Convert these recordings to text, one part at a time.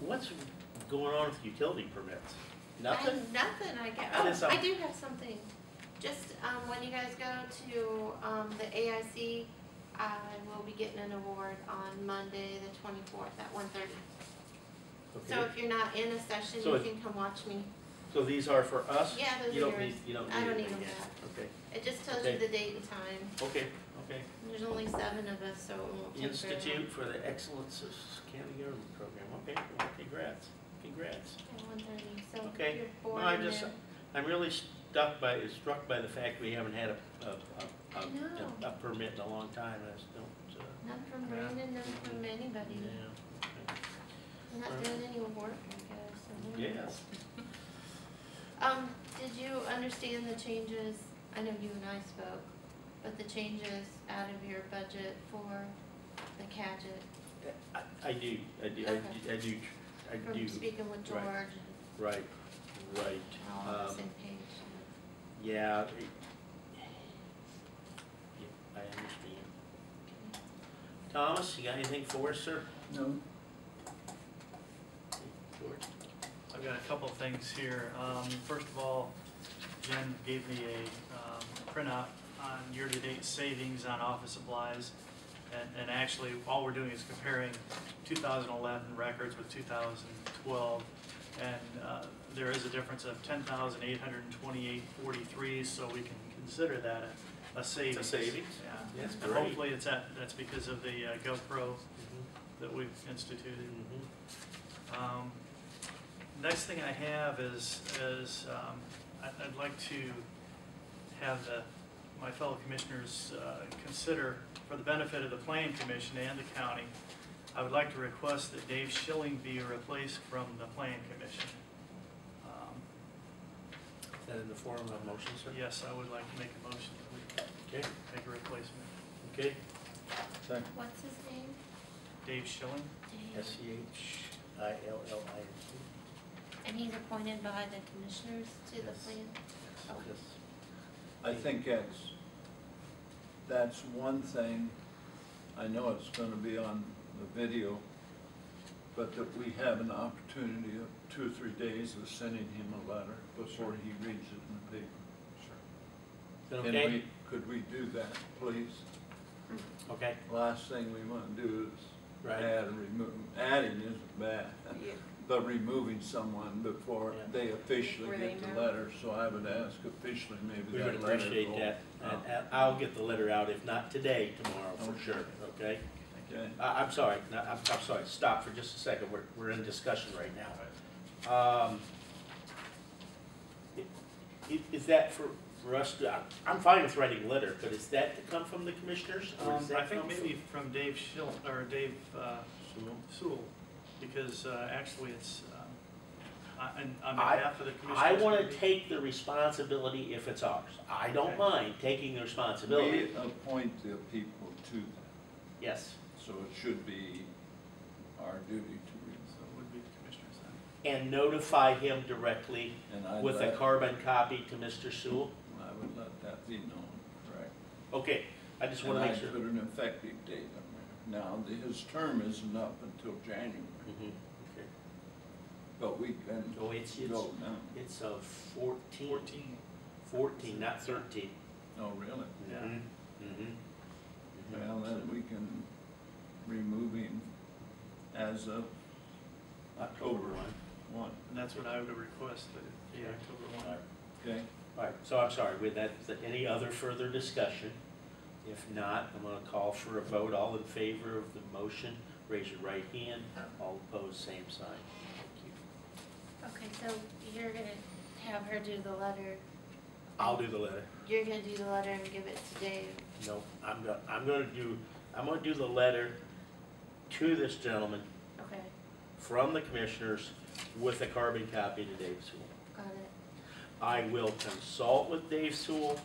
What's going on with utility permits? Nothing? Nothing, I guess. That is Oh, I do have something. Just, when you guys go to, the AIC, I will be getting an award on Monday, the 24th at 1:30. So Okay. if you're not in a session, So you can come watch me. So these are for us? Yeah, those You are don't yours. need, you don't need I don't need anything them yet. yet. Okay, It just tells Okay. you the date and time. okay, okay. There's only 7 of us, so it won't take very Institute long. for the Excellence of County Government Program. Okay, well, congrats, congrats. At 1:30, so Okay. you're bored No, in there. I'm really struck by the fact we haven't had know. a permit in a long time. I just don't, None from Brandon, none from anybody. yeah. Okay. I'm not doing any work, I guess. So Yes. Did you understand the changes? I know you and I spoke, but the changes out of your budget for the Cadget I do. from speaking with George Right. and Right, right. all on the same page. Yeah, I understand. Okay. Thomas, you got anything for us, sir? No. George? I've got a couple of things here. First of all, Jen gave me a printout on year-to-date savings on office supplies. And actually, all we're doing is comparing 2011 records with 2012. And there is a difference of $10,828.43, so we can consider that a savings. It's a savings? Yeah. That's And great. hopefully that's because of the GoPro that we've instituted. Next thing I have is I'd like to have my fellow commissioners consider, for the benefit of the Planning Commission and the county, I would like to request that Dave Schilling be replaced from the Planning Commission. Is that in the form of a motion, sir? Yes, I would like to make a motion that we Okay, make a replacement. okay. Second. What's his name? Dave Schilling? Dave. SEHILLINC. And he's appointed by the commissioners to the Yes. plan? Okay. Yes. I think that's one thing. I know it's gonna be on the video, but that we have an opportunity of 2 or 3 days of sending him a letter before he reads it in the paper. Is that Can okay? could we do that, please? Okay, Last thing we wanna do is Right. add and remove. Adding isn't bad, but removing someone before Yeah. they officially Before get they the know. letter. So I would ask officially maybe we that would letter appreciate go that. out. And I'll get the letter out, if not today, tomorrow, for Okay. sure, okay? Okay. I'm sorry, no, I'm sorry, stop for just a second, we're in discussion right now. Is that for us to, I'm fine with writing a letter, but is that to come from the commissioners? Or does that I think come maybe from Dave Schilling, or Dave Sewell, because actually it's on behalf of the commissioners. I want to take the responsibility if it's ours. I don't Okay. mind taking the responsibility. We appoint the people to that, Yes. so it should be our duty to So it would be the commissioners then. And notify him directly read. And with a carbon copy to Mr. Sewell? I would let that be known, correct? Okay, I just And want to I'd make sure. put an effective date on there. Now, his term isn't up until January, Mhm, okay. but we can Oh, it's vote now. It's a 14, 14. 14, not 13. Oh, really? Yeah. Mhm, mhm, mhm. Well, then we can remove him as of October 1. And that's what I would request, that it be Yeah. October All 1. right. Okay? All right, so I'm sorry, with that, any other further discussion? If not, I'm going to call for a vote. All in favor of the motion, raise your right hand. All opposed, same sign. Thank you. Okay, so you're gonna have her do the letter. I'll do the letter. You're gonna do the letter and give it to Dave. No, I'm going to do the letter to this gentleman Okay, from the commissioners with a carbon copy to Dave Sewell. got it. I will consult with Dave Sewell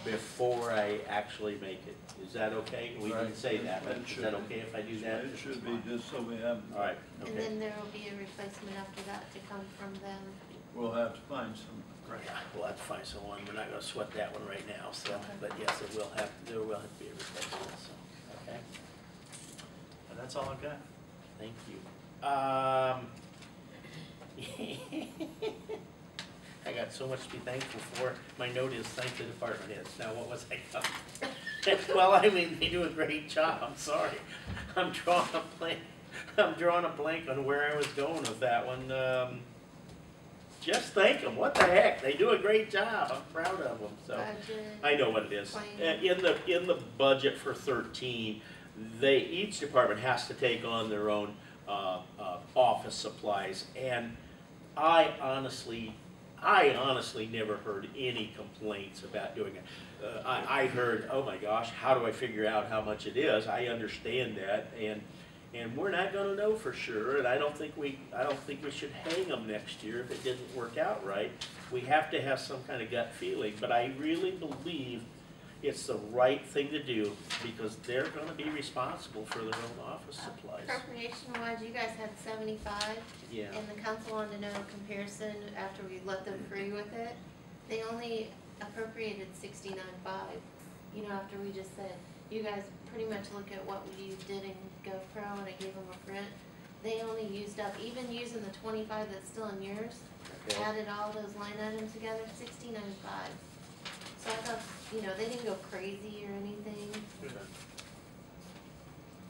before I actually make it. Is that okay? We Right. can say that, but It is should that be. okay if I do that? It should be just so we have, All right, And okay. then there will be a replacement after that to come from them. we'll have to find some. Right, we'll have to find someone. We're not gonna sweat that one right now, so, Okay. but yes, there will have to be a replacement, so, okay? And that's all I've got. Thank you. got so much to be thankful for. My note is thank the department heads. Now, what was I? Well, I mean, they do a great job. I'm sorry. I'm drawing a blank on where I was going with that one. Just thank them. What the heck? They do a great job. I'm proud of them. So Budget, I know what it is. plan. In the budget for 13, each department has to take on their own office supplies, and I honestly never heard any complaints about doing it. I heard, oh my gosh, how do I figure out how much it is? I understand that, and we're not going to know for sure. And I don't think we should hang them next year if it didn't work out right. We have to have some kind of gut feeling. But I really believe it's the right thing to do because they're going to be responsible for their own office supplies. Appropriation-wise, you guys had 75. Yeah. And the council wanted to know a comparison after we let them free with it. They only appropriated 69.5. You know, after we just said, you guys pretty much look at what we did in GovPro, and I gave them a print. They only used up, even using the 25 that's still in yours, Okay. added all those line items together, 69.5. So I thought, you know, they didn't go crazy or anything, Okay.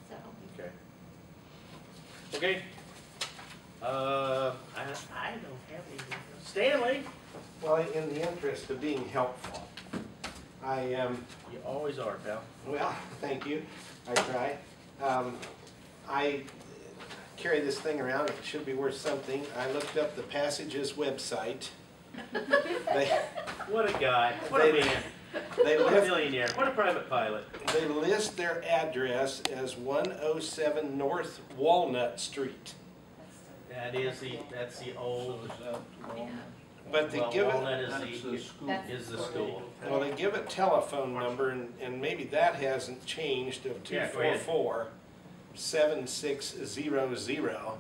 so. Okay. Okay. I don't have anything else. Stanley, Well, in the interest of being helpful, you always are, pal. well, thank you, I try. I carry this thing around, it should be worth something. I looked up the Passages website. What a guy. What a man. They What a list, millionaire. What a private pilot. they list their address as 107 North Walnut Street. That's the So old. is that wrong? But they Well, give it, Walnut That's is the the school. is the school. well, they give a telephone number, and maybe that hasn't changed, of Yeah, go ahead. 244-7600.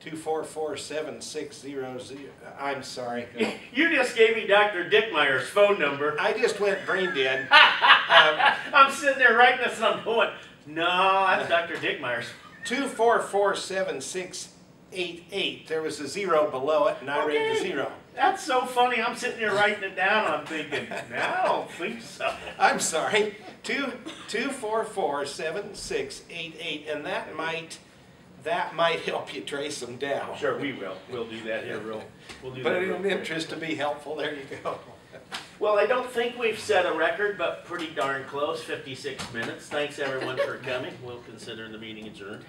244-7600. I'm sorry. You just gave me Dr. Dick Meyers' phone number. I just went brain dead. I'm sitting there writing this and I'm going, no, that's Dr. Dick Meyers. 244-7688. There was a zero below it, and I read the Okay. zero. That's so funny. I'm sitting there writing it down and I'm thinking, no, I don't think so. I'm sorry. 244-7688, and that might help you trace them down. Sure, we will. We'll do that here. We'll do that. But real in quick. interest to be helpful, there you go. Well, I don't think we've set a record, but pretty darn close, 56 minutes. Thanks everyone for coming. We'll consider the meeting adjourned.